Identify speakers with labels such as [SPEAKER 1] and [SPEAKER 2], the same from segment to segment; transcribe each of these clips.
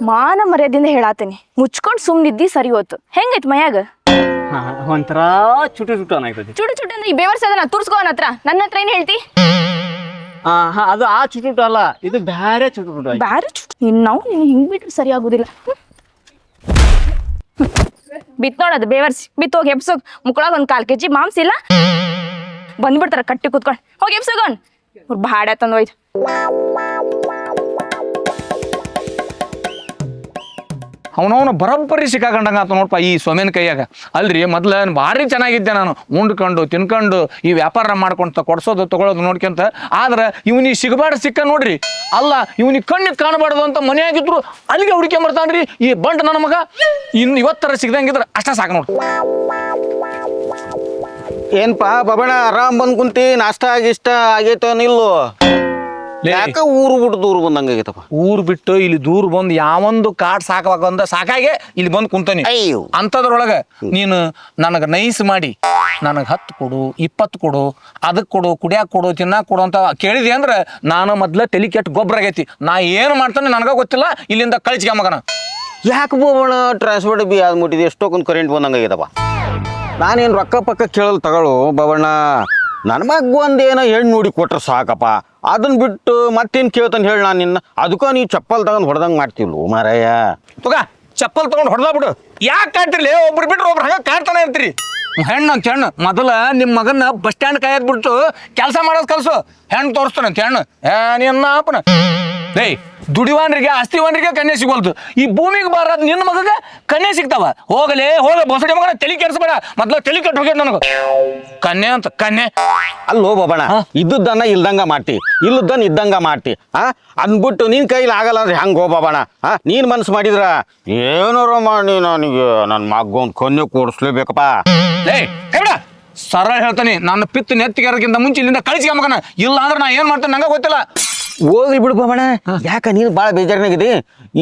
[SPEAKER 1] ಮಾನ ಮರ್ಯಾದಿಂದ ಹೇಳಾತೇನಿ ಮುಚ್ಕೊಂಡ್ ಸುಮ್ನಿದ್ದಿ ಸರಿ ಹೋತು. ಹೆಂಗೈತ್ ಮನ್ಯಾಗ?
[SPEAKER 2] ಒಂಥರ ಚುಟು ಚುಟು ಅನ್ನಾಗ್ತೈತಿ.
[SPEAKER 1] ಚುಡು ಚುಟ್ಟು ಅಂದ್ರೆ ಈ ಬೇವರ್ಸ್ ಅದನ್ನ ತುರ್ಸ್ಕೋ ಅವನ ಹತ್ರ. ನನ್ನ ಹತ್ರ ಏನ್ ಹೇಳ್ತಿ?
[SPEAKER 2] ಅದು ಆ ಚುಟುಟು ಅಲ್ಲ, ಇದು ಬ್ಯಾರೆ ಚುಟುಟು.
[SPEAKER 1] ಬ್ಯಾರೆ ಚುಟ್ಟು ನಾವು ನೀನು ಹಿಂಗ್ ಬಿಟ್ರೆ ಸರಿ ಆಗುದಿಲ್ಲ. ಬಿತ್ ನೋಡದು ಬೇವರ್ಸಿ ಬಿತ್ತೋಗಿ ಎಬ್ಸೋಗ್. ಮುಕ್ಕಳಾಗ ಒಂದ್ 4 kg ಮಾಂಸ ಇಲ್ಲ, ಬಂದ್ಬಿಡ್ತಾರ ಕಟ್ಟಿ ಕುತ್ಕೊಂಡ್. ಹೋಗಿ ಎಬ್ಸೋಗನ್ ಭಾಡ ತಂದೋಯ್ತು.
[SPEAKER 3] ಅವನವನು ಬರೋಬ್ಬರಿ ಸಿಕ್ಕಾಕೊಂಡಂಗ ಆತ ನೋಡಪ್ಪ ಈ ಸೊಮೇನ ಕೈಯಾಗ. ಅಲ್ರಿ ಮೊದ್ಲು ಭಾರಿ ಚೆನ್ನಾಗಿದ್ದೆ ನಾನು, ಉಂಡ್ಕೊಂಡು ತಿನ್ಕೊಂಡು ಈ ವ್ಯಾಪಾರ ಮಾಡ್ಕೊಂತ ಕೊಡ್ಸೋದು ತಗೊಳ್ಳೋದು ನೋಡ್ಕೊಂತ. ಆದ್ರೆ ಇವನಿಗೆ ಸಿಗಬಾರ್ದು ಸಿಕ್ಕ ನೋಡ್ರಿ. ಅಲ್ಲ ಇವನಿಗೆ ಕಣ್ಣಿಗೆ ಕಾಣಬಾರ್ದು ಅಂತ ಮನೆಯಾಗಿದ್ರು ಅಲ್ಲಿಗೆ ಹುಡುಕಿ ಬರ್ತಾನ್ರಿ ಈ ಬಂಟ ನನ್ನ ಮಗ. ಇವತ್ತರ ಸಿಗ್ದಂಗಿದ್ರೆ ಅಷ್ಟ ಸಾಕು ನೋಡ್ರಿ.
[SPEAKER 4] ಏನ್ಪಾ ಬಬಣ ಆರಾಮ್ ಬಂದ್ ಕುಂತಿ, ನಾಷ್ಟ ಆಗಿಷ್ಟ ಆಗೈತೋ ನಿಲ್ಲು? ಯಾಕ ಊರು ಬಿಟ್ಟು ದೂರ ಬಂದಂಗಾಗೈತಪ್ಪ?
[SPEAKER 3] ಊರು ಬಿಟ್ಟು ಇಲ್ಲಿ ದೂರ ಬಂದು ಯಾವೊಂದು ಕಾಡ್ ಸಾಕಬೇಕಂದ ಸಾಕಾಗೆ ಇಲ್ಲಿ ಬಂದು ಕುಂತಾನಿ.
[SPEAKER 4] ಅಯ್ಯೋ
[SPEAKER 3] ಅಂಥದ್ರೊಳಗ ನೀನು ನನಗೆ ನೈಸ್ ಮಾಡಿ ನನಗೆ 10 ಕೊಡು 20 ಕೊಡು, ಅದಕ್ಕೆ ಕೊಡು, ಕುಡಿಯಾಕ ಕೊಡು, ತಿನ್ನಾಕ ಕೊಡು ಅಂತ ಕೇಳಿದೆ ಅಂದ್ರೆ ನಾನು ಮೊದ್ಲ ತಲೆ ಕೆಟ್ಟು ಗೊಬ್ಬರ ಆಗೈತಿ. ನಾ ಏನು ಮಾಡ್ತಾನೆ ನನಗ ಗೊತ್ತಿಲ್ಲ. ಇಲ್ಲಿಂದ ಕಳಿಸ್ಗೆ ಮಗನ.
[SPEAKER 4] ಯಾಕೆ ಬೋಬಣ ಟ್ರಾನ್ಸ್ಪೋರ್ಟ್ ಬಿ ಆದ್ ಮುಟ್ಟಿದೆ, ಎಷ್ಟೊಂದು ಕರೆಂಟ್ ಬಂದಂಗಾಗೈತಪ್ಪ. ನಾನೇನು ರೊಕ್ಕ ಪಕ್ಕ ಕೇಳಲ್ ತಗೊಳ್ಳು ಬಬಣ್ಣ. ನನ್ನ ಮಗ ಒಂದೇನೋ ಹೆಣ್ಣು ನೋಡಿ ಕೊಟ್ರೆ ಸಾಕಪ್ಪ. ಅದನ್ನ ಬಿಟ್ಟು ಮತ್ತೇನು ಕೇಳ್ತಾನೆ ಹೇಳಿ ನಾನು ನಿನ್ನ. ಅದಕ್ಕ ನೀವು ಚಪ್ಪಲ್ ತಗೊಂಡು ಹೊಡೆದಂಗೆ ಮಾಡ್ತೀವಿ ಮಾರಾಯ.
[SPEAKER 3] ತುಗ ಚಪ್ಪಲ್ ತಗೊಂಡು ಹೊಡೆದ ಬಿಡು. ಯಾಕೆ ಕಾಡ್ತಿರ್ಲಿ? ಒಬ್ರು ಬಿಟ್ರೆ ಒಬ್ರು ಹಂಗ ಕಾಡ್ತಾನೆ ಇರ್ತೀರಿ. ಹೆಣ್ಣು ಅಂತ ಹೆಣ್ಣು ಮೊದಲ ನಿಮ್ಮ ಮಗನ ಬಸ್ ಸ್ಟ್ಯಾಂಡ್ ಕಾಯದ್ ಬಿಟ್ಟು ಕೆಲಸ ಮಾಡೋದು ಕಲ್ಸು. ಹೆಣ್ಣು ತೋರಿಸ್ತಾನೆ ಅಂತ ಹೆಣ್ಣು ನಿನ್ನ ಅಪ್ಪನ. ಏಯ್ ದುಡಿವಾನ್ರಿಗೆ ಆಸ್ತಿವಾನ್ರಿಗೆ ಕನ್ಯೆ ಸಿಗೋಲ್ದು. ಈ ಭೂಮಿಗೆ ಬಾರದ್ ನಿನ್ನ ಮಗಗೆ ಕನ್ಯೆ ಸಿಗ್ತಾವ. ಹೋಗಲೇ ಹೋಗ ಬಸಡಿ ಮಗನ ತಲೆ ಕೆಡಿಸ್ಬೇಡ. ಮೊದ್ಲು ತಲೆ ಕೆಟ್ಟು ಹೋಗ್ಯದ ನನಗೆ. ಕನ್ಯೆ ಅಂತ ಕನ್ಯೆ
[SPEAKER 4] ಅಲ್ಲೋ ಬಬಣ, ಇದ್ದದ್ದನ್ನ ಇಲ್ದಂಗ ಮಾಡ್ತಿ, ಇಲ್ಲದನ್ನ ಇದ್ದಂಗ ಮಾಡ್ತಿ. ಅಂದ್ಬಿಟ್ಟು ನಿನ್ ಕೈಲಿ ಆಗಲ್ಲ ಅಂದ್ರೆ ಹೆಂಗ್ ಹೋಬಣ? ನೀನ್ ಮನ್ಸು ಮಾಡಿದ್ರ ಏನಾರ ಮಾಡಿ ನನಗೆ ನನ್ನ ಮಗ ಒಂದು ಕನ್ಯೆ ಕೂಡಿಸ್ಲೇಬೇಕಪ್ಪ.
[SPEAKER 3] ಏಯ್ ಹೇಳ ಸರಳ ಹೇಳ್ತಾನೆ, ನನ್ನ ಪಿತ್ತು ನೆತ್ತಿಗೆರಕ್ಕಿಂತ ಮುಂಚೆ ಇಲ್ಲಿಂದ ಕಳಿಸಿ ಮಗನ. ಇಲ್ಲ ಅಂದ್ರೆ ನಾ ಏನ್ ಮಾಡ್ತೇನೆ ನಂಗೆ ಗೊತ್ತಿಲ್ಲ.
[SPEAKER 4] ಹೋಗ್ಲಿ ಬಿಡು ಬಬಣ, ಯಾಕ ನೀನು ಭಾಳ ಬೇಜಾರಿನಾಗಿದೆ.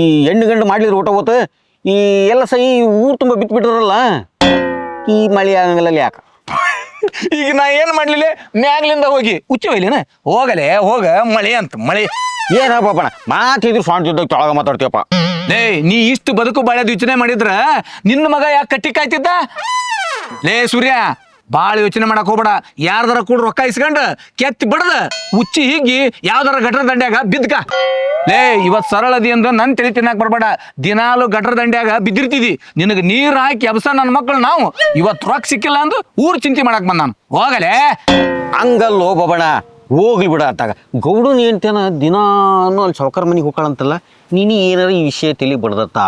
[SPEAKER 4] ಈ ಹೆಣ್ಣು ಗಂಡು ಮಾಡ್ಲಿದ್ರೆ ಊಟ ಹೋತು. ಈ ಎಲ್ಲ ಸಹಿ ಊರು ತುಂಬ ಬಿಟ್ಬಿಟ್ರಲ್ಲ, ಈ ಮಳೆ ಆಗಂಗಿಲ್ಲ ಯಾಕ?
[SPEAKER 3] ಈಗ ನಾ ಏನ್ ಮಾಡ್ಲಿಲ್ಲ? ಮ್ಯಾಗ್ಲಿಂದ ಹೋಗಿ ಉಚ್ಚಿ ಒಯ್ಲಿನ ಹೋಗಲೇ ಹೋಗ ಮಳೆ ಅಂತ ಮಳೆ.
[SPEAKER 4] ಏನ ಬಬಣ ಮಾತಿದ್ರು ಸ್ವಾಂತಿದ್ದಾಗ ತೊಳಗ ಮಾತಾಡ್ತೀವಪ್ಪ.
[SPEAKER 3] ಲೇ ನೀ ಇಷ್ಟು ಬದುಕು ಬಾಳ್ಯದ ಯೋಚನೆ ಮಾಡಿದ್ರ ನಿನ್ನ ಮಗ ಯಾಕೆ ಕಟ್ಟಿ ಕಾಯ್ತಿದ್ದ? ಲೇ ಸೂರ್ಯ ಬಾಳ ಯೋಚನೆ ಮಾಡಕ್ ಹೋಗ್ಬೇಡ. ಯಾರ್ದಾರ ಕೂಡ ರೊಕ್ಕ ಇಸ್ಕೊಂಡ ಕೆತ್ತಿ ಬಿಡದ ಉಚ್ಚಿ ಹೀಗಿ ಯಾವ್ದಾರ ಗಟ್ರ ದಂಡ್ಯಾಗ ಬಿದ್ಕ. ಲೇ ಇವತ್ ಸರಳದಿ ಅಂದ್ರ ನನ್ ತಲೆ ತಿನ್ನಾಕ ಬರ್ಬೇಡ. ದಿನಾಲು ಗಟ್ರ ದಂಡ್ಯಾಗ ಬಿದ್ದಿರ್ತಿದಿ. ನಿನಗೆ ನೀರ್ ಹಾಕಿ ಅಬ್ಸ ನನ್ನ ಮಕ್ಕಳು ನಾವು. ಇವತ್ ರೊಕ್ಕ ಸಿಕ್ಕಿಲ್ಲ ಅಂದು ಊರ್ ಚಿಂತೆ ಮಾಡಕ್ ಬಂದ ನಾನು. ಹೋಗಲೇ
[SPEAKER 4] ಹಂಗಲ್ಲೋ ಬಬಣ, ಹೋಗ್ಲಿ ಬಿಡ ಅಂತಾಗ. ಗೌಡನ್ ಹೇಳ್ತೇನ ದಿನಾನು ಅಲ್ಲಿ ಸಾವ್ಕಾರ ಮನೆಗೆ ಹೋಗ್ಕಳಂತಲ್ಲ, ನೀನು ಏನಾರ ಈ ವಿಷಯ ತಲೆ ಬಿಡ್ದತ್ತ?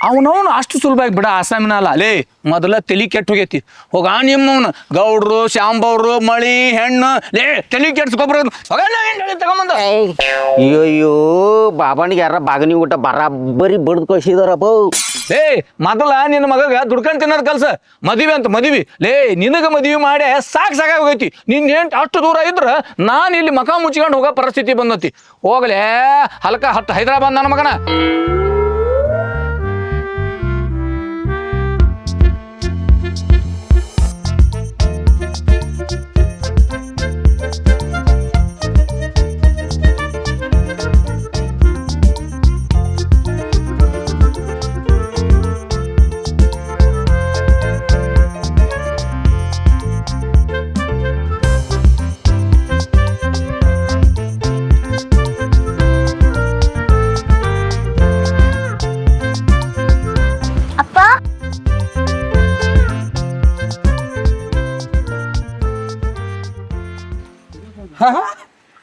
[SPEAKER 3] ಅವನವನು ಅಷ್ಟು ಸುಲಭವಾಗಿ ಬಿಡ ಆಸಾಮಿನ ಅಲ್ಲ. ಲೇ ಮೊದಲ ತಲೆ ಕೆಟ್ಟು ಹೋಗೈತಿ. ಹೋಗ ನಿಮ್ಮವನು ಗೌಡ್ರು ಶಾಂಬವ್ರು ಮಳಿ ಹೆಣ್ಣು ಲೇ ತಲೆ ಕೆಡ್ಸ್ಕೊಬ್ರ ತಗೊಂಬಂದ.
[SPEAKER 4] ಅಯ್ಯೋ ಬಾಬಾಣಿಗೆ ಯಾರ ಬಾಗನಿ ಊಟ ಬರಾಬರಿ ಬಡ್ದು ಕಳ್ಸಿದಾರಪ್ಪ.
[SPEAKER 3] ಲೇ ಮೊದಲ ನಿನ್ನ ಮಗಗ ದುಡ್ಕೊಂಡ್ ತಿನ್ನೋದು ಕಲ್ಸ. ಮದುವೆ ಅಂತ ಮದುವೆ. ಲೇ ನಿನಗ ಮದುವೆ ಮಾಡಿ ಸಾಕಾಗಿ ಹೋಗೈತಿ. ನಿನ್ ಹೆಂಟ್ ಅಷ್ಟು ದೂರ ಇದ್ರ ನಾನು ಇಲ್ಲಿ ಮಕ ಮುಚ್ಕೊಂಡು ಹೋಗೋ ಪರಿಸ್ಥಿತಿ ಬಂದತಿ. ಹೋಗಲೇ ಹಲ್ಕ ಹತ್ತು ಹೈದರಾಬಾದ್ ನನ್ನ ಮಗನ.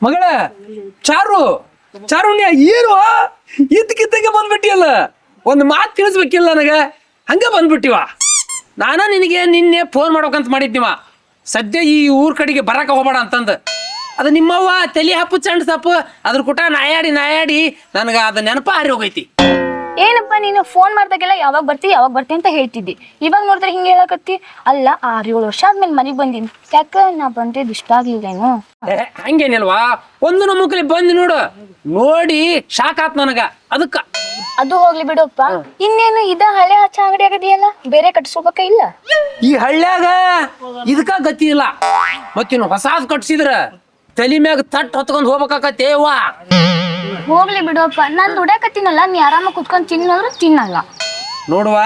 [SPEAKER 5] ಮಗಳ ಚಾರು ಚಾರುಣ್ಯ ಏನು ಇದ್ದಕ್ಕಿದ್ದಂಗೆ ಬಂದ್ಬಿಟ್ಟಿಯಲ್ಲ. ಒಂದು ಮಾತು ತಿಳಿಸ್ಬೇಕಿಲ್ಲ ನನಗೆ, ಹಂಗೆ ಬಂದ್ಬಿಟ್ಟಿವ. ನಾನು ನಿನಗೆ ನಿನ್ನೆ ಫೋನ್ ಮಾಡ್ಬೇಕಂತ ಮಾಡಿದ್ದೀವ. ಸದ್ಯ ಈ ಊರ್ ಕಡೆಗೆ ಬರಕ ಹೋಗ್ಬೇಡ ಅಂತಂದು. ಅದು ನಿಮ್ಮವ್ವ ತಲೆ ಹಪ್ಪು ಚಂಡ್ ಸಪ್ಪು ಅದ್ರ ಕುಟ ನಾಯಾಡಿ ನನಗೆ ಅದು ನೆನಪ ಹಾರಿ ಹೋಗೈತಿ.
[SPEAKER 1] ಏನಪ್ಪ ನೀನು ಫೋನ್ ಮಾಡ್ದಾಗೆಲ್ಲ ಯಾವಾಗ ಬರ್ತಿ ಅಂತ ಹೇಳ್ತಿದ್ದಿ. ಇವಾಗ ನೋಡಿದ್ರೆ ಹಿಂಗೆ ಹೇಳಕತ್ತಿ. ಅಲ್ಲ 6-7 ವರ್ಷ ಆದ್ಮೇಲೆ ಮನೆಗೆ ಬಂದೀನಿ. ಯಾಕ ನಾ ಬಂದಿದ್ದು ಇಷ್ಟ ಆಗ್ಲಿಲ್ಲೇನು?
[SPEAKER 5] ಹಂಗೇನಿಲ್ವಾ, ಒಂದು ನಮ್ಮಕಲಿ ಬಂದು ನೋಡಿ ಶಾಕ್ ಆತ್ ನನಗ. ಅದಕ್ಕ
[SPEAKER 1] ಅದು ಹೋಗ್ಲಿ ಬಿಡಪ್ಪ. ಇನ್ನೇನು ಇದ ಹಳೆ ಹಚ್ಚ ಅಂಗಡಿ ಆಗದಿಯಲ್ಲ, ಬೇರೆ ಕಟ್ಸ್ಕೋಬೇಕ ಇಲ್ಲ?
[SPEAKER 5] ಈ ಹಳ್ಳ್ಯಾಗ ಇದಕ್ಕ ಗತಿ ಇಲ್ಲ. ಮತ್ತಿನ್ನು ಹೊಸಾದ್ ಕಟ್ಸಿದ್ರ ತಲಿ ಮ್ಯಾಗ ತಟ್ ಹೊತ್ಕೊಂಡ್ ಹೋಗ್ಬೇಕಾಕತ್ತೇವಾ.
[SPEAKER 1] ಹೋಗ್ಲಿ ಬಿಡಪ್ಪ, ನಾನ್ ದುಡ್ಯಾಕತ್ತೀನಲ್ಲ, ನೀ ಆರಾಮಾಗಿ ಕುತ್ಕೊಂಡ್ ತಿನ್ನೋದ್ರು ತಿನ್ನಲ್ಲ.
[SPEAKER 5] ನೋಡುವ,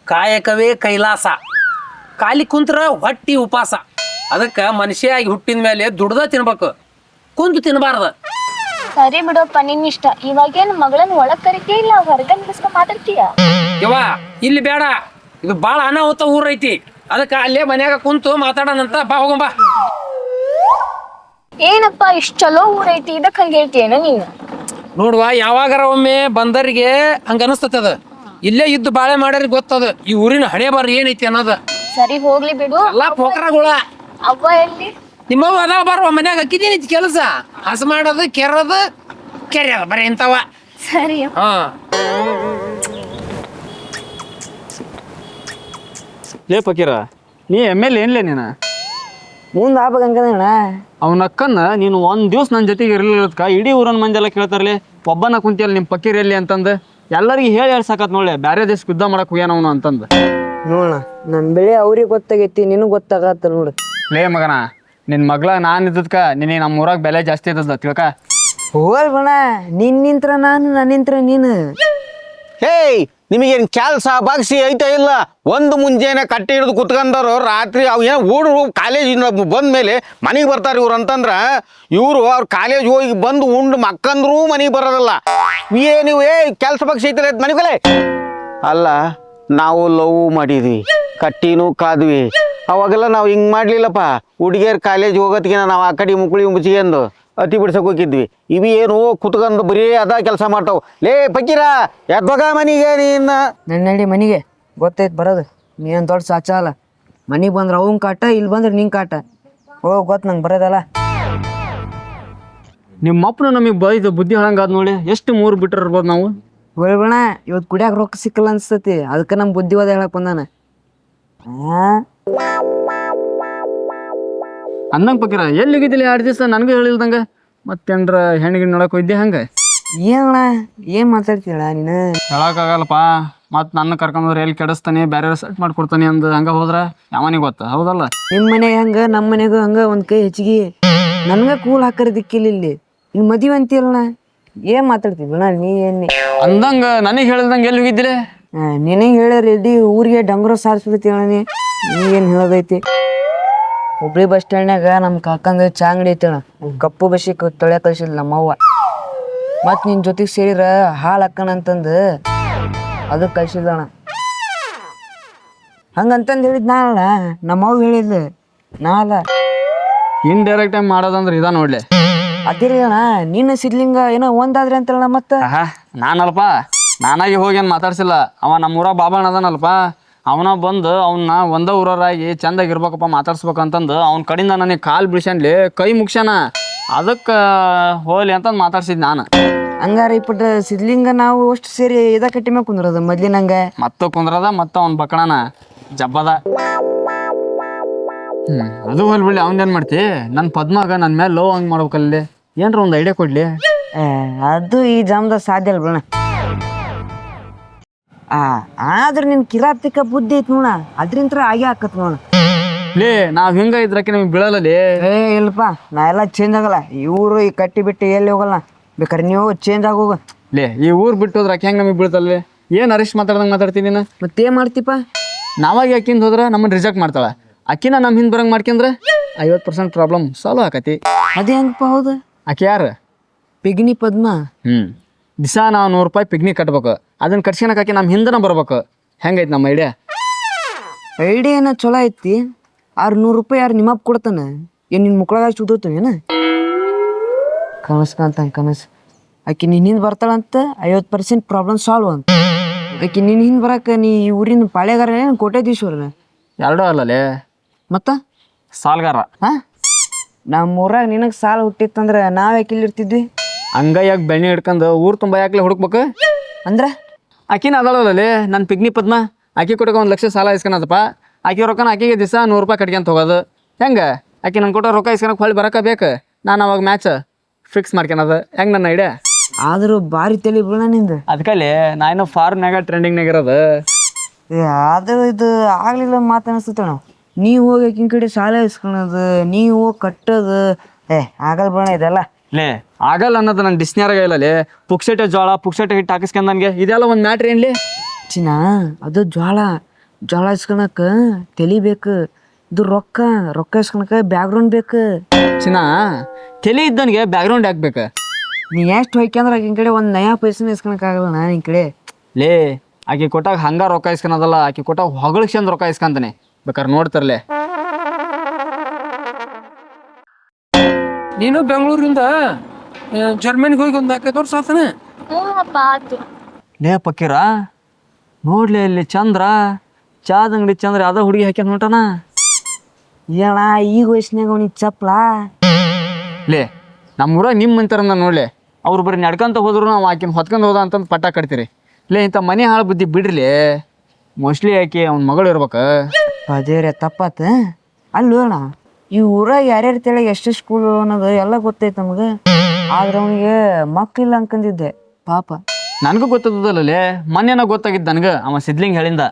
[SPEAKER 5] ಕಾಯಕವೇ ಕೈಲಾಸ, ಖಾಲಿ ಕುಂತ್ರ ಹೊಟ್ಟಿ ಉಪವಾಸ. ಅದಕ್ಕೆ ಮನುಷ್ಯ ಆಗಿ ಹುಟ್ಟಿದ ಮೇಲೆ ದುಡ್ದ ತಿನ್ಬೇಕು, ಕುಂತು ತಿನ್ನಬಾರ್ದು.
[SPEAKER 1] ಸರಿ ಬಿಡಪ್ಪ, ನಿನ್ ಇಷ್ಟ. ಇವಾಗೇನ್ ಮಗಳನ್ನ ಒಳಗ್ ಕರಿತೀಯ ಇಲ್ಲ ಹೊರಗೆ ನಿಲ್ಲಿಸ್ಕೊಂಡ್ ಮಾತಾಡ್ತೀಯ?
[SPEAKER 5] ಯವ್ವ ಇಲ್ಲಿ ಬೇಡ, ಇದು ಭಾಳ ಅನಾಹುತ ಊರ್ ಐತಿ. ಅದಕ್ಕೆ ಅಲ್ಲೇ ಮನ್ಯಾಗ ಕುಂತು ಮಾತಾಡೋಣಂತ, ಬಾ ಹೋಗಂಬಾ.
[SPEAKER 1] ಏನಪ್ಪ ಇಷ್ಟ್ ಚಲೋ ಊರೈತಿ, ಇದಕ್ ಹಂಗ ಹೇಳ್ತೀಯೇನು ನೀನು?
[SPEAKER 5] ನೋಡುವ, ಯಾವಾಗಾರ ಒಮ್ಮೆ ಬಂದರಿಗೆ ಹಂಗ ಅನಸ್ತದ. ಇಲ್ಲೇ ಇದ್ದು ಬಾಳೆ ಮಾಡ್ಯಾರ ಗೊತ್ತದ ಈ ಊರಿನ ಹಣೆ ಬಾರ ಏನೈತಿ ಅನ್ನೋದ.
[SPEAKER 1] ಸರಿ ಹೋಗ್ಲಿ ಬಿಡು.
[SPEAKER 5] ಎಲ್ಲಾ ಪೋಕರಗಳ.
[SPEAKER 1] ಅವ್ವ ಎಲ್ಲಿ?
[SPEAKER 5] ನಿಮ್ಮವ್ವ ಅದಾವ ಬರುವ ಮನ್ಯಾಗ. ಅಕ್ಕಿದೇನೈತಿ ಕೆಲಸ? ಹಸ ಮಾಡೋದು, ಕೆರೋದು, ಕೆರೆಯೋದು, ಬರೀ ಇಂಥವ.
[SPEAKER 1] ಸರಿ.
[SPEAKER 5] ಹಾ
[SPEAKER 2] ಲೇ ಫಕೀರ, ನೀ ಎಮ್.ಎಲ್.ಎ ಏನ್ಲೇ ನೀನು?
[SPEAKER 6] ಮುಂದೆ ಆಗ್ಬೇಕಂಕಣ್ಣ.
[SPEAKER 2] ಅವ್ನ ಅಕ್ಕನ್ನ ನೀನು ಒಂದ್ ದಿವ್ಸ ನನ್ನ ಜೊತೆಗೆ ಇರ್ಲಿಲ್ಲದಕ್ಕ ಇಡೀ ಊರನ್ ಮಂದಿ ಎಲ್ಲ ಕೇಳ್ತಾರಲಿ, ಒಬ್ಬನ ಕುಂತಿಯಲ್ಲ ನಿಮ್ಮ ಫಕೀರ್ ಎಲ್ಲಿ ಅಂತಂದು. ಎಲ್ಲರಿಗೆ ಹೇಳಿ ಸಾಕತ್ ನೋಡ್ಲೆ, ಬ್ಯಾರೆ ದೇಶಕ್ಕೆ ಯುದ್ಧ ಮಾಡಕ್ ಹೋಗ್ಯಾನ ಅವನು ಅಂತಂದು.
[SPEAKER 6] ನೋಡ ನನ್ನ ಬೆಳೆ ಅವ್ರಿಗೆ ಗೊತ್ತಾಗೈತಿ, ನಿನಗೆ ಗೊತ್ತಾಗತ್ತ ನೋಡು.
[SPEAKER 2] ಲೇ ಮಗನ, ನಿನ್ ಮಗ್ಳ ನಾನ್ ಇದ್ದದ್ಕ ನಿನಗೆ ನಮ್ಮ ಊರಾಗ ಬೆಲೆ ಜಾಸ್ತಿ ಇದ್ದದ ತಿಳ್ಕ.
[SPEAKER 6] ಹೋಲ್ ಬಣ, ನಿಂತ್ರ ನಾನು, ನನ್ನಿಂತ್ರ ನೀನು.
[SPEAKER 4] ಹೇಯ್, ನಿಮಗೇನು ಕೆಲಸ ಬಾಗ್ಸಿ ಐತೆ ಇಲ್ಲ? ಒಂದು ಮುಂಜಾನೆ ಕಟ್ಟಿ ಹಿಡಿದು ಕುತ್ಕೊಂಡವ್ರು ರಾತ್ರಿ ಅವು ಏನೋ ಹುಡುಗರು ಕಾಲೇಜಿಂದ ಬಂದ ಮೇಲೆ ಮನೆಗೆ ಬರ್ತಾರೆ ಇವ್ರು ಅಂತಂದ್ರೆ, ಇವರು ಅವ್ರ ಕಾಲೇಜ್ ಹೋಗಿ ಬಂದು ಉಂಡು ಮಕ್ಕಂದ್ರೂ ಮನೆಗೆ ಬರೋದಲ್ಲ. ನೀವು ಕೆಲಸ ಬಾಗ್ಸಿ ಐತಲ್ಲ ಮನೆಗಳೇ. ಅಲ್ಲ, ನಾವು ಲವ್ ಮಾಡಿದ್ವಿ, ಕಟ್ಟಿನೂ ಕಾದ್ವಿ. ಅವಾಗೆಲ್ಲ ನಾವು ಹಿಂಗೆ ಮಾಡಲಿಲ್ಲಪ್ಪ. ಹುಡುಗಿಯರ್ ಕಾಲೇಜ್ ಹೋಗೋದಕ್ಕಿಂತ ನಾವು ಆ ಕಡೆ ಮುಕ್ಳಿ ಮುಚ್ಚಿಗೆಂದು ಅತಿ ಬಿಡ್ಸಕ್ಕೆ ಹೋಗಿದ್ವಿ. ಇವು ಏನು ಕುತ್ಕೊಂಡು ಬರೀ ಅದ ಕೆಲಸ ಮಾಡ್ತಾವೆ. ಲೇ ಫಕೀರ, ಎದ್ವಾಗ ಮನೆಗೆ ನೀನು?
[SPEAKER 6] ನನ್ನ ನಡಿ ಮನೆಗೆ, ಗೊತ್ತೈತೆ ಬರೋದು. ನೀನು ದೊಡ್ಡ ಸಾಚ ಅಲ್ಲ. ಮನೆಗೆ ಬಂದ್ರೆ ಅವಂಗೆ ಕಾಟ, ಇಲ್ಲಿ ಬಂದ್ರೆ ನಿಂಗೆ ಕಾಟ. ಹೋಗಿ ಗೊತ್ತು ನಂಗೆ ಬರೋದಲ್ಲ.
[SPEAKER 2] ನಿಮ್ಮ ಅಪ್ಪನ ನಮಗೆ ಬೈದು ಬುದ್ಧಿ ಹೇಳಂಗಾದ ನೋಡಿ. ಎಷ್ಟು ಮೂರು ಬಿಟ್ಟಿರ್ಬೋದು ನಾವು.
[SPEAKER 6] ಹೋಳ್ಬಣ, ಇವತ್ತು ಕುಡಿಯಾಕ ರೊಕ್ಕ ಸಿಕ್ಕಲ್ಲ ಅನ್ಸ್ತತಿ, ಅದಕ್ಕೆ ನಮ್ಮ ಬುದ್ಧಿವಾದ ಹೇಳಕ್ ಬಂದಾನ.
[SPEAKER 2] ಅಂದಂಗೆ ಫಕೀರ, ಎಲ್ಲಿ ಹೋಗಿದ್ದಿಲ್ಲ 2 ದಿವಸ ನನಗೂ ಹೇಳಿಲ್ದಂಗೆ? ಮತ್ತೇನ್ರ ಹೆಣ್ಣಿಗೆ ನೋಡಕ್ಕೆ ಹೋಯ್ದೆ ಹಂಗೆ?
[SPEAKER 6] ಏನಣ್ಣ, ಏನು ಮಾತಾಡ್ತೀಳ ನೀನು?
[SPEAKER 2] ಹೇಳಕ್ಕಾಗಲ್ಲಪ್ಪ. ಮತ್ತು ನನ್ನ ಕರ್ಕೊಂಡ್ರೆ ಎಲ್ಲಿ ಕೆಡಿಸ್ತಾನೆ, ಬೇರೆ ಸೆಟ್ ಮಾಡ್ಕೊಡ್ತಾನೆ ಅಂದು ಹಂಗೆ ಹೋದ್ರೆ ಯಾವನಿಗೆ ಗೊತ್ತ? ಹೌದಲ್ಲ?
[SPEAKER 6] ನಿಮ್ಮ ಮನೆಗೆ ಹಂಗೆ, ನಮ್ಮ ಮನೆಗೂ ಹಂಗೆ ಒಂದು ಕೈ ಹೆಚ್ಚಿಗೆ. ನನ್ಗೆ ಕೂಲ್ ಹಾಕರಿದಿಕ್ಕಿಲ್ಲ ಇಲ್ಲಿ. ಇನ್ನು ಮದುವೆ ಅಂತೀಯಲ್ಲ, ಏನು ಮಾತಾಡ್ತೀವಣ್ಣ ನೀ? ಏನು
[SPEAKER 2] ಅಂದಂಗೆ ನನಗೆ ಹೇಳಿದಂಗೆ ಎಲ್ಲಿ ಹೋಗಿದ್ದಿಲ್ಲ?
[SPEAKER 6] ನಿನಗೆ ಹೇಳ್ಯಾರ ಇಡೀ ಊರಿಗೆ ಡಂಗ್ರ ಸಾರಿಸ್ಬಿಡ್ತೀವಣ ನೀ. ನೀಗೇನು ಹೇಳೋದೈತಿ? ಹುಬ್ಳಿ ಬಸ್ ಸ್ಟ್ಯಾಂಡ್ನಾಗ ನಮ್ಮ ಕಾಕಂದ ಚಾ ಅಂಗಡಿ ಐತಣ್ಣ. ಕಪ್ಪು ಬಸಿ ತೊಳೆ ಕಳ್ಸಿಲ್ಲ ನಮ್ಮವ್ವ. ಮತ್ತು ನಿನ್ನ ಜೊತೆಗೆ ಸೇರಿರ ಹಾಲು ಹಾಕಣಂತಂದು ಅದಕ್ಕೆ ಕಳ್ಸಿಲ್ಲಣ್ಣ. ಹಂಗಂತಂದು ಹೇಳಿದ್ ನಾನಲ್ಲ, ನಮ್ಮವ್ವ ಹೇಳಿದ್ಲು, ನಾ ಅಲ್ಲ.
[SPEAKER 2] ಇಂಡೈರೆಕ್ಟ್ ಟೈಮ್ ಮಾಡೋದಂದ್ರೆ ಇದ ನೋಡ್ಲಿ.
[SPEAKER 6] ಅದಿರಣ್ಣ, ನಿನ್ನ ಸಿದ್ಲಿಂಗ ಏನೋ ಒಂದಾದ್ರೆ ಅಂತಲ್ಲ. ಮತ್ತೆ
[SPEAKER 2] ನಾನಲ್ಪ, ನಾನಾಗಿ ಹೋಗಿ ಏನು ಮಾತಾಡ್ಸಿಲ್ಲ. ಅವ ನಮ್ಮೂರ ಬಾಬಣ್ಣ ಅದಾನಲ್ಪ, ಅವನ ಬಂದು ಅವನ್ನ ಒಂದ ಊರವರಾಗಿ ಚಂದಾಗಿರ್ಬೇಕಪ್ಪ, ಮಾತಾಡ್ಸ್ಬೇಕಂತಂದು ಅವ್ನ ಕಡೆಯಿಂದ ನನಗೆ ಕಾಲು ಬಿಡ್ಸ್ಯಾನ್ಲಿ, ಕೈ ಮುಗ್ಸ್ಯಾನ. ಅದಕ್ಕೆ ಹೋಗ್ಲಿ ಅಂತಂದು ಮಾತಾಡ್ಸಿದ್ ನಾನು.
[SPEAKER 6] ಹಂಗಾರ ಇಪ್ಪಟ್ಟು ಸಿದ್ಲಿಂಗ ನಾವು ಅಷ್ಟು ಸೇರಿ ಇದ ಕಟ್ಟಿ ಮ್ಯಾಗ ಕುಂದ್ರದ ಮೊದ್ಲಿನಂಗೆ
[SPEAKER 2] ಮತ್ತೆ ಕುಂದ್ರದ, ಮತ್ತೆ ಅವ್ನ ಬಕ್ಕಣನ ಜಬ್ಬದ. ಅದು ಹೋಲ್ಬಿಡ್ಲಿ, ಅವನೇನು ಮಾಡ್ತಿ? ನನ್ನ ಪದ್ಮಾಗ ನನ್ನ ಮೇಲೆ ಲವ್ ಹಂಗೆ ಮಾಡ್ಬೇಕಲ್ಲಿ. ಏನ್ರ ಒಂದು ಐಡಿಯಾ ಕೊಡ್ಲಿ.
[SPEAKER 6] ಅದು ಈ ಜಾಮದ ಸಾಧ್ಯ ಅಲ್ಲ ಬಿಡಣ. ಆದ್ರೆ ನಿನ್ ಕಿರಾತಿಕ ಬುದ್ಧಿ ಐತಿ ನೋಡ, ಅದ್ರಿಂತ್ರ ಆಗೇ ಆಕತ್ ನೋಡ.
[SPEAKER 2] ಲೇ, ನಾವ್ ಹಿಂಗ ಇದ್ರಕ್ಕೆ ನಿಮ್ಗೆ ಬೀಳಲ್ಲೇ.
[SPEAKER 6] ಇಲ್ಲಪ್ಪ, ನಾ ಎಲ್ಲ ಚೇಂಜ್ ಆಗಲ್ಲ. ಇವರು ಈ ಕಟ್ಟಿ ಬಿಟ್ಟು ಎಲ್ಲಿ ಹೋಗಲ್ಲ. ಬೇಕಾದ್ರೆ ನೀವು ಚೇಂಜ್ ಆಗೋಗ.
[SPEAKER 2] ಲೇ, ಈ ಊರ್ ಬಿಟ್ಟು ಹೋದ್ರೆ ಆಕೆ ಹೆಂಗೆ ನಮಗೆ ಬೀಳ್ತಲ್ಲೇ? ಏನು ಹರೀಶ್ ಮಾತಾಡ್ದಂಗೆ ಮಾತಾಡ್ತೀನಿ ನೀನು?
[SPEAKER 6] ಮತ್ತೇನ್ ಮಾಡ್ತೀಪ?
[SPEAKER 2] ನಾವಾಗಿ ಆಕಿಂದ ಹೋದ್ರೆ ನಮ್ಮನ್ನು ರಿಜೆಕ್ಟ್ ಮಾಡ್ತಾಳೆ. ಆಕಿನ ನಮ್ಮ ಹಿಂದೆ ಬರಂಗೆ ಮಾಡ್ಕೊಂಡ್ರೆ 50% ಪ್ರಾಬ್ಲಮ್ ಸಾಲ್ವ್ ಆಕತಿ.
[SPEAKER 6] ಅದೇ ಹೆಂಗಪ್ಪ? ಹೌದು.
[SPEAKER 2] ಆಕೆ ಯಾರು?
[SPEAKER 6] ಪಿಗ್ನಿ ಪದ್ಮ.
[SPEAKER 2] ದಿವಸ ನಾವು 100 ರೂಪಾಯಿ ಪಿಕ್ನಿಕ್ ಕಟ್ಬೇಕು. ಅದನ್ನ ಕಟ್ಸ್ಕೊಳಕ್ಕೆ ಆಕೆ ನಮ್ಮ ಹಿಂದನ ಬರ್ಬೇಕು. ಹೆಂಗೈತಿ ನಮ್ಮ ಐಡಿಯಾ?
[SPEAKER 6] ಐಡಿಯಾ ಏನೋ ಚಲೋ ಐತಿ. 600 ರೂಪಾಯಿ ಯಾರು ನಿಮ್ಮಪ್ಪ ಕೊಡ್ತಾನೆ? ಏನು ನಿನ್ನ ಮುಕ್ಳಾಗ ಸುದೋತು ಏನು? ಕನಸ್ಕಂತ ಕನಸು. ಆಕೆ ನಿನ್ನ ಹಿಂದೆ ಬರ್ತಾಳಂತ 50% ಪ್ರಾಬ್ಲಮ್ ಸಾಲ್ವ್ ಅಂತ. ಆಕೆ ನಿನ್ನ ಹಿಂದೆ ಬರಕ್ಕೆ ನೀ ಈ ಊರಿನ ಪಾಳೆಗಾರ ಏನು ಕೋಟ್ಯಾಧೀಶ್ವರನ?
[SPEAKER 2] ಎರಡೂ ಅಲ್ಲಲೇ,
[SPEAKER 6] ಮತ್ತು
[SPEAKER 2] ಸಾಲ್ಗಾರ.
[SPEAKER 6] ಹಾಂ, ನಮ್ಮ ಊರಾಗ ನಿನಗೆ ಸಾಲ ಹುಟ್ಟಿತ್ತಂದ್ರೆ ನಾವು ಯಾಕೆ ಇಲ್ಲಿರ್ತಿದ್ವಿ?
[SPEAKER 2] ಹಂಗಾಯಾಗಿ ಬೆಣ್ಣೆ ಹಿಡ್ಕೊಂಡು ಊರು ತುಂಬ ಯಾಕಲೆ ಹುಡುಕ್ಬೇಕು
[SPEAKER 6] ಅಂದ್ರೆ?
[SPEAKER 2] ಆಕಿನ ಅದಳಲ್ಲೇ ನನ್ನ ಪಿಗ್ನಿ ಪದ್ಮ. ಆಕೆ ಕೊಟ್ಟಕ್ಕೆ 1 ಲಕ್ಷ ಸಾಲ ಇಸ್ಕೊಳದಪ್ಪ. ಆಕೆ ರೊಕ್ಕನ ಆಕೆಗೆ ದಿವಸ 100 ರೂಪಾಯಿ ಕಟ್ಕೊಂತ ಹೋಗೋದು. ಹೆಂಗೆ? ಆಕೆ ನನ್ನ ಕೊಟ್ಟೋ ರೊಕ್ಕ ಇಸ್ಕೊಳಕ್ಕೆ ಹೊಳ್ಳಿ ಬರೋಕೆ ಬೇಕು. ನಾನು ಅವಾಗ ಮ್ಯಾಚ್ ಫಿಕ್ಸ್ ಮಾಡ್ಕೊಳದು. ಹೆಂಗೆ ನನ್ನ ಐಡಿಯಾ?
[SPEAKER 6] ಆದರೂ ಭಾರಿ ತಲೆ ಬಿಡೋಣ ನಿಂದು.
[SPEAKER 2] ಅದಕ್ಕಲ್ಲಿ ನಾನು ಫಾರ್ನಾಗ ಟ್ರೆಂಡಿಂಗ್ನಾಗ ಇರೋದು.
[SPEAKER 6] ಆದರೂ ಇದು ಆಗಲಿಲ್ಲ ಮಾತು ಅನಿಸ್ತಣ. ನೀವು ಹೋಗಿ ಆಕಿನ ಕಡೆ ಸಾಲ ಇಸ್ಕೊಳೋದು, ನೀವು ಹೋಗಿ ಕಟ್ಟೋದು. ಆಗಲ್ಲ ಬಿಡೋಣ ಇದೆಲ್ಲ.
[SPEAKER 2] ಲೇ ಆಗಲ್ಲ ಅನ್ನೋದು ನನ್ನ ಡಿಸ್ನಿಯಾರಾಗ ಇಲ್ಲಲೇ ಪುಕ್ಸೆಟೆ ಜೋಳ ಪುಕ್ಸೆಟೆ ಹಿಟ್ಟು ಹಾಕಿಸ್ಕೊಂಡ್ ನನಗೆ ಇದೆಲ್ಲ ಒಂದು ಮ್ಯಾಟ್ರ್ ಏನ್ಲಿ
[SPEAKER 6] ಚಿನ್ನ ಅದು ಜ್ವಾಳ ಇಸ್ಕೊಳಕ ತಲಿ ಬೇಕು, ಇದು ರೊಕ್ಕ ಇಸ್ಕೊಳಕ ಬ್ಯಾಕ್ಗ್ರೌಂಡ್ ಬೇಕು.
[SPEAKER 2] ಚಿನ್ನ ತಲೆ ಇದ್ದವನಿಗೆ ಬ್ಯಾಕ್ಗ್ರೌಂಡ್ ಹಾಕ್ಬೇಕು.
[SPEAKER 6] ನೀ ಎಷ್ಟು ಹೋಯ್ಕಂದ್ರೆ ಆಕಿನ ಕಡೆ ಒಂದು ನಯಾ ಪೈಸನ ಇಸ್ಕೊಳಕ್ಕಾಗಲ್ಲ ನಾನು ಈ ಕಡೆ.
[SPEAKER 2] ಲೇ ಆಕೆ ಕೊಟ್ಟಾಗ ಹಂಗ ರೊಕ್ಕ ಇಸ್ಕೊಳೋದಲ್ಲ, ಆಕೆ ಕೊಟ್ಟಾಗ ಹೊಗಳಿಸ್ಕೊಂಡ್ ರೊಕ್ಕ ಇಸ್ಕೊಂತಾನೆ. ಬೇಕಾರೆ ನೋಡ್ತಾರಲ್ಲೇ.
[SPEAKER 5] ನೀನು ಬೆಂಗಳೂರಿಂದ ಜರ್ಮನಿಗೆ ಹೋಗಿ ಒಂದು 4 ವರ್ಷ ಆತನ.
[SPEAKER 1] ಹ್ಞೂ ಅಪ್ಪ ಆತು.
[SPEAKER 2] ಲೇ ಪಕ್ಕೀರ ನೋಡ್ಲಿ ಇಲ್ಲಿ ಚಂದ್ರ ಚಾದ ಅಂಗಡಿ ಚಂದ್ರ ಯಾವ್ದೋ ಹುಡುಗಿ ಹಾಕ್ಯಾನ ಹೊಂಟಾನ.
[SPEAKER 6] ಏಣ ಈಗ ವಯಸ್ಸಿನಾಗ ಅವನಿಗೆ ಚಪ್ಲ.
[SPEAKER 2] ಲೇ ನಮ್ಮೂರಾಗ ನಿಮ್ಮ ಅಂತಾರ ನೋಡ್ಲಿ, ಅವ್ರು ಬರೀ ನಡ್ಕೊಂತ ಹೋದ್ರು ನಾವು ಆಕಿನ ಹೊತ್ಕೊಂಡು ಹೋದ ಅಂತಂದು ಪಟ್ಟ ಕಟ್ತೀರಿ. ಲೇ ಇಂಥ ಮನೆ ಹಾಳು ಬುದ್ಧಿ ಬಿಡ್ರಿ. ಮೋಸ್ಟ್ಲಿ ಆಕಿ ಅವ್ನ ಮಗಳು ಇರ್ಬೇಕು.
[SPEAKER 6] ಅದೇರೆ ತಪ್ಪಾತ. ಅಲ್ಲಿ ಅಣ್ಣ ಈ ಊರಾಗ ಯಾರ್ಯಾರ ತೆಳಗೆ ಎಷ್ಟು ಸ್ಕೂಲ್ ಅನ್ನೋದು ಎಲ್ಲ ಗೊತ್ತೈತೆ ನಮ್ಗೆ. ಆದ್ರೆ ಅವನಿಗೆ ಮಕ್ಳಿಲ್ಲ ಅನ್ಕೊಂಡಿದ್ದೆ ಪಾಪ.
[SPEAKER 2] ನನಗೂ ಗೊತ್ತದಲ್ಲೇ, ಮೊನ್ನೆನ ಗೊತ್ತಾಗಿದ್ದು ನನಗೆ ಅವ ಸಿದ್ಲಿಂಗ್ ಹೇಳಿಂದ.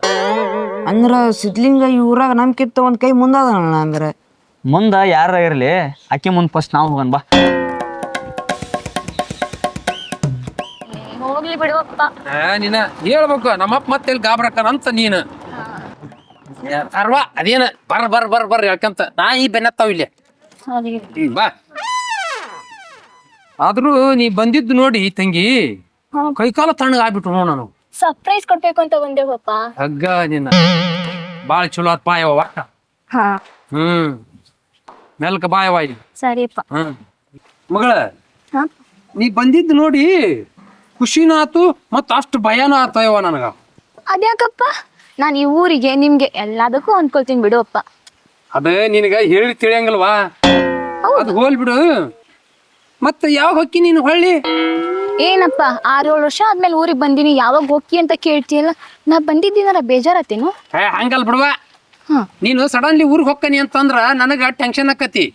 [SPEAKER 6] ಅಂದ್ರ ಸಿದ್ಲಿಂಗ ಈ ಊರಾಗ ನಮ್ಕಿತ್ತ ಒಂದ್ ಕೈ ಮುಂದಾದಣ್ಣ. ಅಂದ್ರೆ
[SPEAKER 2] ಮುಂದೆ ಯಾರ ಇರಲಿ ಆಕಿ ಮುಂದೆ ಫಸ್ಟ್ ನಾವು ಹೋಗೋಣ ಬಾ.
[SPEAKER 1] ಹೋಗ್ಲಿ ಬಿಡುವಪ್ಪ.
[SPEAKER 5] ನೀನ ಹೇಳ್ಬೇಕು ನಮ್ಮಪ್ಪ ಮತ್ತೆ ಎಲ್ಲಿ ಗಾಬ್ರಕ್ಕನಂತ ನೀನು ಅರ್ವಾ ಅದೇನ ಬರ್ರ ಹೇಳ್ಕಂತ ನಾ ಈ ಬೆನ್ನತ್ತಾವ ಇಲ್ಲಿ.
[SPEAKER 1] ಸರಿ.
[SPEAKER 5] ಬಾ. ಆದ್ರೂ ನೀ ಬಂದಿದ್ದು ನೋಡಿ ತಂಗಿ ಕೈಕಾಲ ತಣ್ಣಗಾಗ್ಬಿಟ್ಟು ನೋಡ ನಾನು.
[SPEAKER 1] ಸರ್ಪ್ರೈಸ್ ಕೊಡ್ಬೇಕು ಅಂತ ಬಂದೆ ಪಪ್ಪ.
[SPEAKER 5] ಹಗ್ಗ ನಿನ್ನ ಬಾಳ ಚಲೋ ಆತ್ ಪಾಯವ ಒಟ್ಟ.
[SPEAKER 1] ಹಾ
[SPEAKER 5] ಮೆಲ್ಕ ಬಾಯವ ಇಲ್ಲಿ.
[SPEAKER 1] ಸರಿಪ್ಪ.
[SPEAKER 5] ಮಗಳ
[SPEAKER 1] ಹಾ
[SPEAKER 5] ನೀ ಬಂದಿದ್ದು ನೋಡಿ ಖುಷಿನೂ ಆತು ಮತ್ತ ಅಷ್ಟು ಭಯನೂ ಆತಯವ ನನಗ.
[SPEAKER 1] ಅದ್ಯಾಕಪ್ಪ? ನಾನು ಈ ಊರಿಗೆ ನಿಮ್ಗೆ ಎಲ್ಲದಕ್ಕೂ ಅನ್ಕೊಳ್ತೀನಿ ಬಿಡುವಪ್ಪ.
[SPEAKER 5] ಅದೇ ನಿನಗ ಹೇಳಿ ತಿಳಿಯಂಗಲ್ವಾ? ಅದು ಹೋಲ್ ಬಿಡು. ಮತ್ತ ಯಾವಾಗ ಹೊಕ್ಕಿ ನೀನು ಹೊಳ್ಳಿ?
[SPEAKER 1] ಏನಪ್ಪ 6-7 ವರ್ಷ ಆದ್ಮೇಲೆ ಊರಿಗೆ ಬಂದೀನಿ, ಯಾವಾಗ ಹೋಗಿ ಅಂತ ಕೇಳ್ತೀಯಲ್ಲ. ನಾ ಬಂದಿದ್ದೀನಾರ ಬೇಜಾರತ್ತೇನು?
[SPEAKER 5] ಹಂಗಲ್ ಬಿಡುವ. ನೀನು ಸಡನ್ಲಿ ಊರಿಗೆ ಹೊಕ್ಕನಿ ಅಂತಂದ್ರ ನನಗ ಟೆನ್ಷನ್ ಆಕತಿ.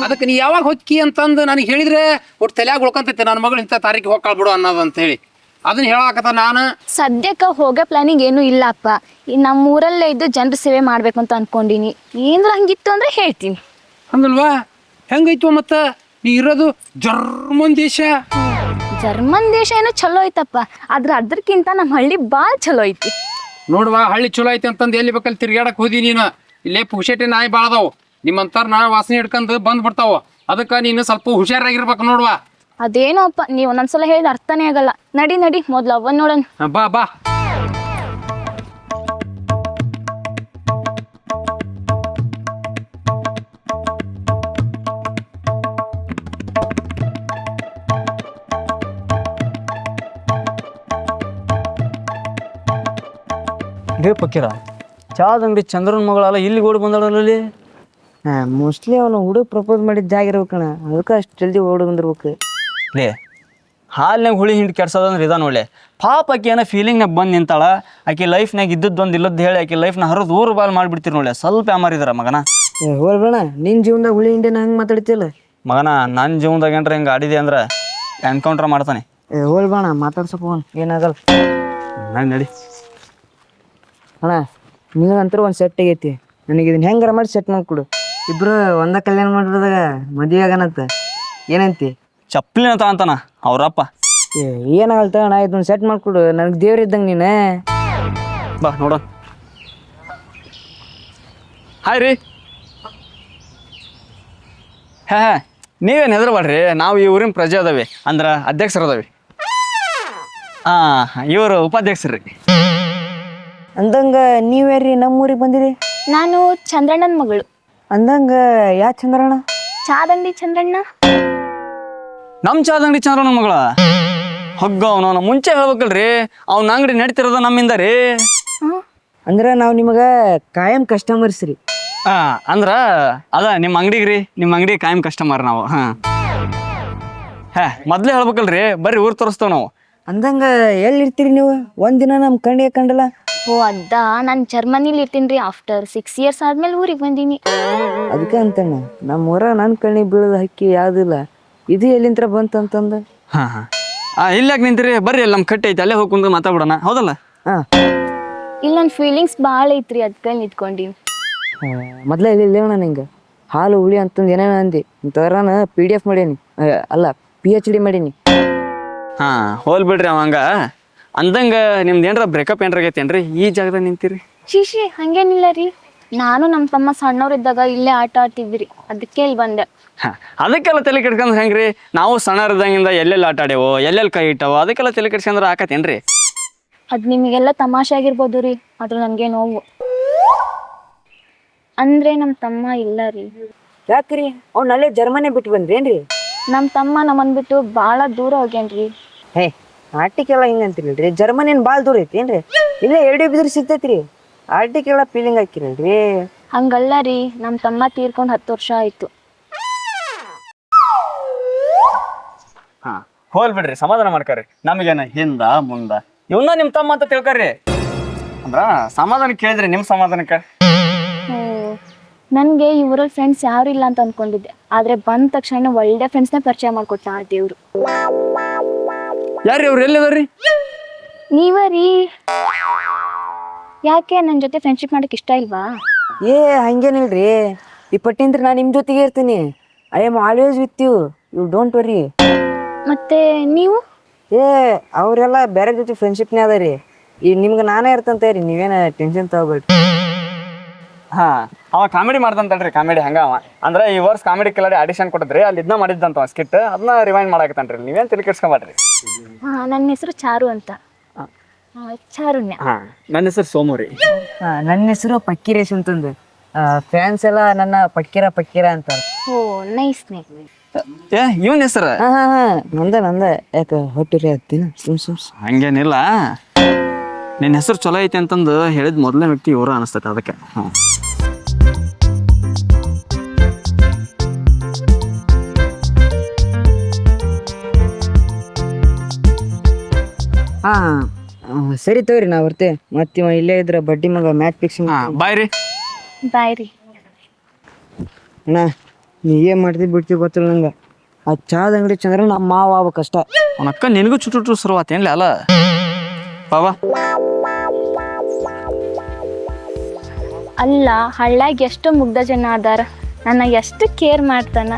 [SPEAKER 5] ಅದಕ್ಕೆ ನೀ ಯಾವಾಗ ಹೊಕ್ಕಿ ಅಂತಂದು ನನಗೆ ಹೇಳಿದ್ರೆ ಒಟ್ಟು ತಲೆಯಾಗ ಉಳ್ಕೊಂತೈತಿ ನನ್ನ ಮಗಳು ಇಂಥ ತಾರೀಕಿಗೆ ಹೊಕ್ಕಾಳ್ ಬಿಡು ಅನ್ನೋದು ಅಂತ ಹೇಳಿ ಅದನ್ನ ಹೇಳಾಕತ್ತ ನಾನು.
[SPEAKER 1] ಸದ್ಯಕ್ಕೆ ಹೋಗೋ ಪ್ಲಾನಿಂಗ್ ಏನೂ ಇಲ್ಲ ಅಪ್ಪ. ನಮ್ಮ ಊರಲ್ಲೇ ಇದ್ದು ಜನರ ಸೇವೆ ಮಾಡ್ಬೇಕು ಅಂತ ಅನ್ಕೊಂಡಿನಿ. ಏನಾರ ಹಂಗಿತ್ತು ಅಂದ್ರೆ ಹೇಳ್ತೀನಿ.
[SPEAKER 5] ಹಂಗಲ್ವಾ? ಹೆಂಗೈತು ಮತ್ತ ನೀ ಇರೋದು ಜರ್ಮನ್ ದೇಶ.
[SPEAKER 1] ಜರ್ಮನ್ ದೇಶ ಏನೋ ಚಲೋ ಐತಪ್ಪ, ಆದ್ರೆ ಅದ್ರಕ್ಕಿಂತ ನಮ್ಮ ಹಳ್ಳಿ ಭಾಳ ಚಲೋ ಐತಿ.
[SPEAKER 5] ನೋಡುವ ಹಳ್ಳಿ ಚಲೋ ಐತಿ ಅಂತಂದು ಎಲ್ಲಿ ಬೇಕಲ್ಲಿ ತಿರ್ಗಾಡಕ್ ಹೋದಿ ನೀನು. ಇಲ್ಲೇ ಪುಷೇಟಿ ನಾಯಿ ಭಾಳ ಅದಾವು, ನಿಮ್ಮಂತಾರ ನಾ ವಾಸನೆ ಹಿಡ್ಕೊಂಡು ಬಂದ್ಬಿಡ್ತಾವ. ಅದಕ್ಕೆ ನೀನು ಸ್ವಲ್ಪ ಹುಷಾರಾಗಿರ್ಬೇಕು ನೋಡುವ.
[SPEAKER 1] ಅದೇನೋ ಅಪ್ಪ, ನೀವು ಒಂದೊಂದ್ಸಲ ಹೇಳಿದ ಅರ್ಥನೇ ಆಗಲ್ಲ. ನಡಿ ಮೊದ್ಲು ಅವನ್ ನೋಡೋಣ.
[SPEAKER 5] ಬಾ ಬಾ.
[SPEAKER 2] ಲೇ ಪಕ್ಕೀರ ಚಾದ ಅಂಗಡಿ ಚಂದ್ರನ ಮಗಳಲ್ಲ ಇಲ್ಲಿ ಓಡಿ ಬಂದಳಲ್ಲಿ.
[SPEAKER 6] ಮೋಸ್ಟ್ಲಿ ಅವನು ಹುಡುಗ ಪ್ರಪೋಸ್ ಮಾಡಿದ ಜಾಗ ಇರ್ಬೇಕಣ್ಣ, ಅದಕ್ಕೆ ಅಷ್ಟು ಜಲ್ದಿ ಓಡಿ ಬಂದಿರ್ಬೇಕು.
[SPEAKER 2] ಲೇ ಹಾಲ್ನಾಗ ಹುಳಿ ಹಿಂಡಿ ಕೆಡ್ಸೋದಂದ್ರೆ ಇದ ನೋಡ್ಲೆ. ಪಾಪ ಆಕಿ ಏನೋ ಫೀಲಿಂಗ್ನಾಗ ಬಂದು ನಿಂತಾಳ. ಆಕಿ ಲೈಫ್ನಾಗ ಇದ್ದದ್ದೊಂದು ಇಲ್ಲದ್ದು ಹೇಳಿ ಆಕಿ ಲೈಫ್ನ ಹರಿದು ಊರು ಬಾಲ್ ಮಾಡಿಬಿಡ್ತೀರಿ ನೋಡ್ಲೆ. ಸ್ವಲ್ಪ ಯಾಮಾರಿದಾರ ಮಗನ.
[SPEAKER 6] ಹೋಲ್ಬೇಡ, ನಿನ್ನ ಜೀವನದಾಗ ಹುಳಿ ಹಿಂಡಿನ ಹಂಗೆ ಮಾತಾಡ್ತಿಲ್ಲ
[SPEAKER 2] ಮಗನ. ನನ್ನ ಜೀವನದಾಗ ಏನ್ರ ಹಿಂಗೆ ಆಡಿದೆ ಅಂದ್ರೆ ಎನ್ಕೌಂಟ್ರ್ ಮಾಡ್ತಾನೆ.
[SPEAKER 6] ಹೋಲ್ಬೇಡ, ಮಾತಾಡ್ಸಪ್ಪ ಏನಾಗಲ್ಲ.
[SPEAKER 2] ನಡಿ
[SPEAKER 6] ಅಣ್ಣ ನಿನಗಂತೂ ಒಂದು ಸೆಟ್ ಆಗೈತಿ. ನನಗೆ ಇದನ್ನ ಹೆಂಗಾರ ಮಾಡಿ ಸೆಟ್ ಮಾಡಿಕೊಡು. ಇಬ್ರು ಒಂದ ಕಲ್ಯಾಣ ಮಾಡಿದಾಗ ಮದುವೆ ಆಗನಂತ ಏನಂತಿ?
[SPEAKER 2] ಚಪ್ಪಲಿನ ಅಂತಾನ ಅವ್ರಪ್ಪ.
[SPEAKER 6] ಏನಾಗಲ್ತ ಅಣ್ಣ, ಇದನ್ನ ಸೆಟ್ ಮಾಡಿಕೊಡು. ನನಗೆ ದೇವ್ರ ಇದ್ದಂಗೆ ನೀನು.
[SPEAKER 2] ಬಾ ನೋಡೋಣ. ಹಾಯ್ ರೀ. ಹೇ ನೀವೇನು ಹೆದರ್ಬೇಡ್ರಿ, ನಾವು ಈ ಊರಿನ ಪ್ರಜೆ ಅದಾವೆ, ಅಂದ್ರೆ ಅಧ್ಯಕ್ಷರು ಅದಾವೆ. ಇವರು ಉಪಾಧ್ಯಕ್ಷರು ರೀ.
[SPEAKER 6] ಅಂದಂಗ ನೀವ್ಯಾರ್ರಿ ನಮ್ಮೂರಿಗೆ ಬಂದಿರಿ?
[SPEAKER 1] ನಾನು ಚಂದ್ರಣ್ಣನ ಮಗಳು.
[SPEAKER 6] ಅಂದಂಗ ಯಾ ಚಂದ್ರಣ್ಣ?
[SPEAKER 1] ಚಾದಂಡಿ ಚಂದ್ರಣ್ಣ.
[SPEAKER 2] ನಮ್ಮ ಚಾದ ಅಂಗಡಿ ಚಂದ್ರನ ಮಗಳ ಹೊಗ್ಗ. ಅವನು ಮುಂಚೆ ಹೇಳ್ಬೇಕಲ್ರಿ, ಅವ್ನ ಅಂಗಡಿ ನಡೀತಿರೋದು ನಮ್ಮಿಂದ ರೀ.
[SPEAKER 6] ಅಂದ್ರೆ ನಾವು ನಿಮಗೆ ಕಾಯಂ ಕಸ್ಟಮರ್ಸ್ ರೀ.
[SPEAKER 2] ಅಂದ್ರ ಅದ ನಿಮ್ಮ ಅಂಗಡಿಗೆ ರೀ, ನಿಮ್ಮ ಅಂಗಡಿ ಕಾಯಂ ಕಸ್ಟಮರ್ ನಾವು. ಮೊದ್ಲೇ ಹೇಳ್ಬೇಕಲ್ರಿ, ಬರ್ರಿ ಊರು ತೋರಿಸ್ತೇವೆ ನಾವು.
[SPEAKER 6] ಅಂದಂಗ ಎಲ್ಲಿರ್ತೀರಿ ನೀವು? ಒಂದಿನ ನಮ್ಮ ಕಣ್ಣಿಗೆ ಕಂಡಲ್ಲ.
[SPEAKER 1] ಓ ಅದ ನಾನು ಜರ್ಮನಿಲಿ ಇರ್ತೀನಿ ರೀ. ಆಫ್ಟರ್ 6 years ಆದ್ಮೇಲೆ ಊರಿಗೆ ಬಂದೀನಿ.
[SPEAKER 6] ಅದಕ್ಕೆ ಅಂತಣ್ಣ ನಮ್ಮ ಊರ ನನ್ನ ಕಣ್ಣಿಗೆ ಬೀಳದ ಹಕ್ಕಿ ಯಾವುದಿಲ್ಲ. ಇದು ಎಲ್ಲಿಂತ್ರ ಬಂತಂತಂದ.
[SPEAKER 2] ಇಲ್ಲಾಕ್ ನಿಂತೀರಿ, ಬರ್ರಿ ಅಲ್ಲಿ ನಮ್ಮ ಕಟ್ಟೆ ಐತೆ, ಅಲ್ಲೇ ಹೋಗ್ಕೊಂಡು ಮಾತಾಡ್ಬಿಡೋಣ, ಹೌದಲ್ಲ?
[SPEAKER 1] ಇಲ್ಲಿ ನನ್ನ ಫೀಲಿಂಗ್ಸ್ ಭಾಳ ಐತ್ರಿ, ಅದಕ್ಕೆ ನಿಂತ್ಕೊಂಡೀನಿ.
[SPEAKER 6] ಮೊದ್ಲ ಇಲ್ಲಿ ಇಲ್ಲೇವಣ್ಣ ನಿಂಗೆ ಹಾಲು ಹುಳಿ ಅಂತಂದು ಏನೇನು ಅಂದಿ ಇಂಥವ್ರನ PDF ಮಾಡೇನಿ. ಅಲ್ಲ PhD ಮಾಡೀನಿ.
[SPEAKER 2] ಹಾ ಹೋಲ್ ಬಿಡ್ರಿ ಅವಂಗ ಅಂದಂಗ ನಿಮ್ದು ಏನ್ರ ಬ್ರೇಕಪ್ ಏನ್ರ ಆಗೈತೇನ್ರಿ ಈ ಜಾಗದಾಗ ನಿಂತೀರಿ?
[SPEAKER 1] ಶೀಶಿ ಹಂಗೇನಿಲ್ಲ ರೀ, ನಾನು ನಮ್ಮ ತಮ್ಮ ಸಣ್ಣವ್ರಿದ್ದಾಗ ಇಲ್ಲೇ ಆಟ ಆಡ್ತಿದ್ವಿ, ಅದಕ್ಕೆ ಇಲ್ಲಿ ಬಂದೆ.
[SPEAKER 2] ಹಾ ಅದಕ್ಕೆಲ್ಲ ತಲೆ ಕೆಡ್ಸ್ಕೊಂಡ್ರೆ ಹೆಂಗ್ರಿ? ನಾವು ಸಣ್ಣರಿದ್ದಂಗಿಂದ ಎಲ್ಲೆಲ್ಲಿ ಆಟ ಆಡೇವೋ ಎಲ್ಲೆಲ್ಲಿ ಕೈ ಇಟ್ಟವೋ ಅದಕ್ಕೆಲ್ಲ ತಲೆ ಕೆಡ್ಸ್ಕೊಂಡ್ರೆ ಆಕತೇನ್ರಿ?
[SPEAKER 1] ಅದು ನಿಮಗೆಲ್ಲ ತಮಾಷೆ ಆಗಿರ್ಬೋದು ರೀ, ಆದ್ರೆ ನನಗೆ ನೋವು. ಅಂದ್ರೆ ನಮ್ಮ ತಮ್ಮ ಇಲ್ಲ ರೀ.
[SPEAKER 6] ಯಾಕ್ರಿ ಅವ್ನ ಅಲ್ಲೇ ಜರ್ಮನಿ ಬಿಟ್ಟು ಬಂದ್ರೇನ್ರಿ?
[SPEAKER 1] ನಮ್ಮ ತಮ್ಮ ನಮ್ಮನ್ ಬಿಟ್ಟು ಭಾಳ ದೂರ ಹೋಗ್ಯಾನ್ರಿ.
[SPEAKER 6] ಹೇ ಆರ್ಟಿಕೆಲ್ಲ ಹಿಂಗಂತಿರಲ್ರಿ, ಜರ್ಮನಿನ್ ಭಾಳ ದೂರ ಐತೇನ್ರಿ? ಇಲ್ಲೇ ಎರಡೇ ಬಿದ್ರೆ ಸಿಗ್ತೈತ್ರಿ. ಆರ್ಟಿಕೆಲ್ಲ ಫೀಲಿಂಗ್ ಹಾಕಿರಲ್ರಿ.
[SPEAKER 1] ಹಂಗಲ್ಲ ರೀ, ನಮ್ಮ ತಮ್ಮ ತೀರ್ಕೊಂಡು 10 ವರ್ಷ ಆಯ್ತು.
[SPEAKER 2] ಹಾ ಹೋಲ್ ಬಿಡ್ರಿ, ಸಮಾಧಾನ ಮಾಡ್ಕರಿ. ನಮಗೇನ ಹಿಂದ ಮುಂದ ಇವನ್ನ ನಿಮ್ಮ ತಮ್ಮ ಅಂತ ತಿಳ್ಕರಿ. ಅಂದ್ರ ಸಮಾಧಾನ ಕೇಳಿದ್ರಿ ನಿಮ್ಮ ಸಮಾಧಾನಕ್ಕೆ.
[SPEAKER 1] ನನಗೆ ಇವರಲ್ಲಿ ಫ್ರೆಂಡ್ಸ್ ಯಾರು ಇಲ್ಲ ಅಂತ ಅನ್ಕೊಂಡಿದ್ದೆ, ಆದ್ರೆ ಬಂದ ತಕ್ಷಣ ಒಳ್ಳೆ ಫ್ರೆಂಡ್ಸ್ನ ಪರಿಚಯ ಮಾಡ್ಕೊಟ್ಟ ಆ ದೇವ್ರು.
[SPEAKER 2] ಯಾರು ಅವ್ರು ಎಲ್ಲಿದಾರ್ರಿ?
[SPEAKER 1] ನೀವ ರೀ. ಯಾಕೆ ನನ್ನ ಜೊತೆ ಫ್ರೆಂಡ್ಶಿಪ್ ಮಾಡಕ್ ಇಷ್ಟ ಇಲ್ವಾ?
[SPEAKER 6] ಏ ಹಂಗೇನಿಲ್ರಿ, ಈ ಪಟ್ಟಿಂತ್ರ ನಾನು ನಿಮ್ಮ ಜೊತೆಗೆ ಇರ್ತೀನಿ. I am always with you, you don't worry.
[SPEAKER 1] ಮತ್ತೆ ನೀವು?
[SPEAKER 6] ಏ ಅವರೆಲ್ಲ ಬೇರೆ ಜೊತೆ ಫ್ರೆಂಡ್ಶಿಪ್ನೇ ಅದ ರೀ. ಈಗ ನಿಮ್ಗೆ ನಾನೇ ಇರ್ತಂತ ರೀ, ನೀವೇನ ಟೆನ್ಷನ್ ತಗೋಬೇಡಿ.
[SPEAKER 2] ಹಾ ಅವ ಕಾಮಿಡಿ ಮಾಡ್ದಂತಲ್ರಿ, ಕಾಮಿಡಿ ಹಂಗ ಅವ ಅಂದ್ರೆ ಈ ವರ್ಷ ಕಾಮಿಡಿ ಕಿಲಾಡಿ ಆಡಿಷನ್ ಕೊಟ್ಟಿದ್ರಿ, ಅಲ್ಲಿ ಇದನ್ನ ಮಾಡಿದ್ದಂತ ಸ್ಕಿಟ್, ಅದನ್ನ ರಿವೈಂಡ್ ಮಾಡಾಕತ್ತನ್ರಿ. ನೀವೇನ್ ತಲೆ ಕೆಡ್ಸ್ಕೊಂಬೇಡ್ರಿ.
[SPEAKER 1] ಹಾ, ನನ್ನ ಹೆಸರು ಚಾರು ಅಂತ. ಚಾರುಣ್ಯ.
[SPEAKER 2] ಹಾ ನನ್ನ ಹೆಸರು ಸೋಮು ರೀ.
[SPEAKER 6] ನನ್ನ ಹೆಸರು ಪಕ್ಕೀರೇಶ್ ಅಂತಂದು. ಫ್ಯಾನ್ಸ್ ಎಲ್ಲ ನನ್ನ ಪಕ್ಕೀರ ಪಕ್ಕೀರ ಅಂತಾರೆ.
[SPEAKER 1] ಓ ನೈಸ್ ನೇಮ್.
[SPEAKER 2] ಏ ಇವನ್ ಹೆಸರು?
[SPEAKER 6] ಹಾ ನಂದ ಯಾಕೆ ಹೊಟ್ಟಿರಿ ಹತ್ತೀನಿ ಸುಮ್
[SPEAKER 2] ಹಂಗೇನಿಲ್ಲ, ನಿನ್ನ ಹೆಸರು ಚಲೋ ಐತಿ ಅಂತಂದು ಹೇಳಿದ ಮೊದಲನೇ ವ್ಯಕ್ತಿ ಇವರು ಅನಿಸ್ತೈತೆ ಅದಕ್ಕೆ.
[SPEAKER 6] ಹಾ ಸರಿ ತಗೋರಿ ನಾ ಬರ್ತೆ. ಮತ್ತೆ ಇವ ಇಲ್ಲೇ ಇದ್ರ ಬಡ್ಡಿ ಮಗ ಮ್ಯಾಚ್ ಫಿಕ್ಸಿಂಗ್.
[SPEAKER 2] ಬಾಯ್ ರೀ.
[SPEAKER 1] ಬಾಯ್ ರೀ.
[SPEAKER 6] ಅಣ್ಣ ನೀ ಏನ್ ಮಾಡ್ತಿ ಬಿಡ್ತಿ ಗೊತ್ತಿಲ್ಲ ನಂಗೆ. ಆ ಚಾದ ಅಂಗಡಿ ಚಂದ್ರ ನಮ್ಮ ಮಾವ ಆಗ್ಬೇಕಷ್ಟ.
[SPEAKER 2] ಅವನ ಅಕ್ಕ ನಿನಗೂ ಚುಟ್ಟು ಶುರುವಾತೇನ್ಲಿ ಅಲ್ಲ ಬಾಬಾ?
[SPEAKER 1] ಅಲ್ಲ, ಹಳ್ಳ್ಯಾಗ ಎಷ್ಟು ಮುಗ್ಧ ಜನ ಅದಾರ, ನನ್ನ ಎಷ್ಟು ಕೇರ್ ಮಾಡ್ತಾನ.